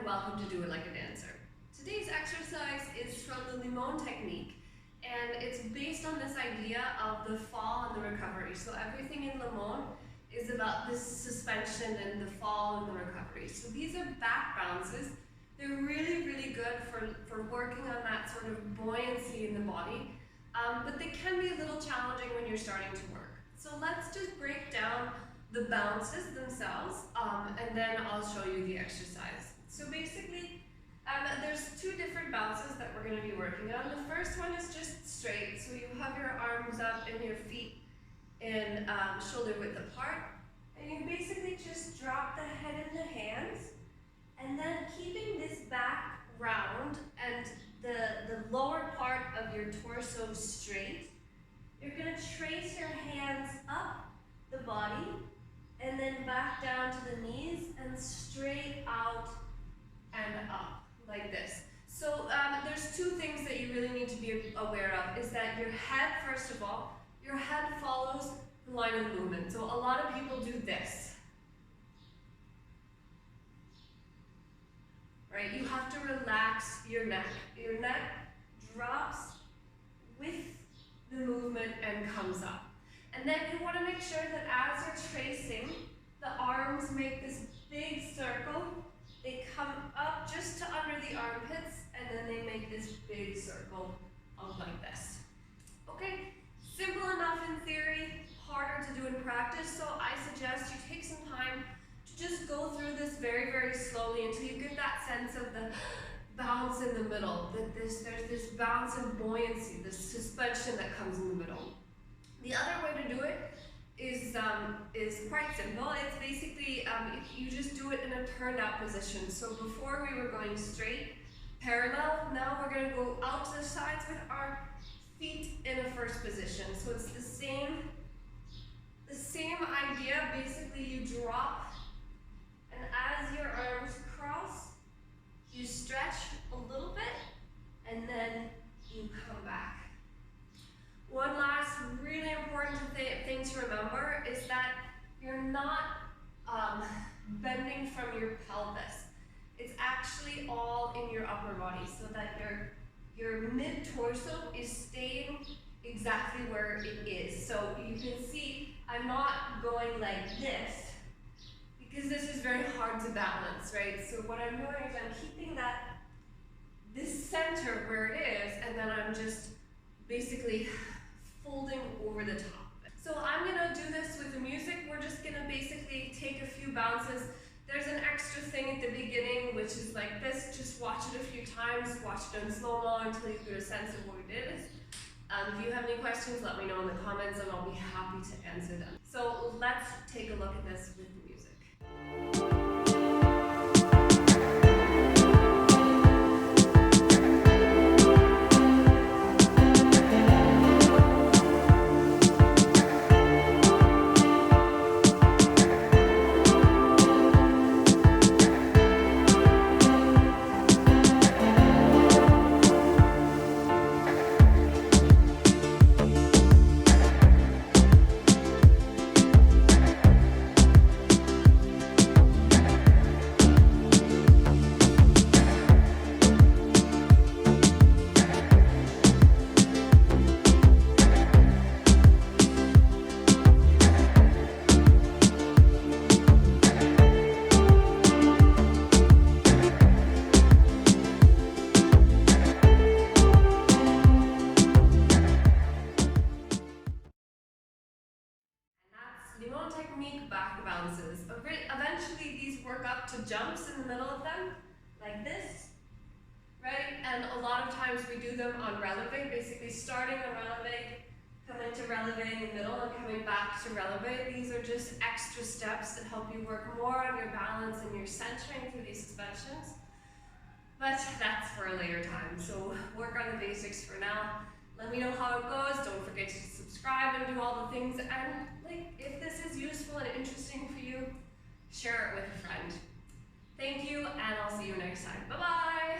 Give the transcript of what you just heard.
and welcome to Do It Like a Dancer. Today's exercise is from the Limon technique, and it's based on this idea of the fall and the recovery. So everything in Limon is about this suspension and the fall and the recovery. So these are back bounces. They're really, really good for working on that sort of buoyancy in the body, but they can be a little challenging when you're starting to work. So let's just break down the bounces themselves, and then I'll show you the exercise. So basically, there's two different bounces that we're going to be working on. The first one is just straight, so you have your arms up and your feet in shoulder width apart, and you basically just drop the head in the hands, and then keeping this back round and the lower part of your torso straight, you're going to trace your hands up the body, and then back down to the knees and straight out and up, like this. So there's two things that you really need to be aware of, is that your head, first of all, your head follows the line of movement. So a lot of people do this. Right? You have to relax your neck. Your neck drops with the movement and comes up. And then you want to make sure that as you're tracing, the arms make this big circle. They come up just to under the armpits, and then they make this big circle up like this. Okay, simple enough in theory, harder to do in practice, so I suggest you take some time to just go through this very, very slowly until you get that sense of the bounce in the middle, that there's this bounce and buoyancy, this suspension that comes in the middle. The other way to do it is quite simple. It's basically, you just do it in a turned out position. So before we were going straight, parallel, now we're going to go out to the sides with our feet in a first position. So it's the same idea. Basically, you drop, and as your arms cross, you stretch a little bit, and then you come back. One last really important thing to remember is that you're not bending from your pelvis. It's actually all in your upper body, so that your mid-torso is staying exactly where it is. So you can see I'm not going like this, because this is very hard to balance, right? So what I'm doing is I'm keeping this center where it is, and then I'm just basically folding over the top. So I'm gonna do this with the music. We're just gonna basically take a few bounces. There's an extra thing at the beginning, which is like this. Just watch it a few times, watch it in slow-mo until you get a sense of what it is. If you have any questions, let me know in the comments and I'll be happy to answer them. So let's take a look at this with the music. Limon technique back bounces. Eventually these work up to jumps in the middle of them, like this, right? And a lot of times we do them on releve, basically starting on releve, coming to releve in the middle and coming back to releve. These are just extra steps that help you work more on your balance and your centering through these suspensions. But that's for a later time, so work on the basics for now. Let me know how it goes. Don't forget to subscribe and do all the things. And if this is useful and interesting for you, share it with a friend. Thank you, and I'll see you next time. Bye-bye.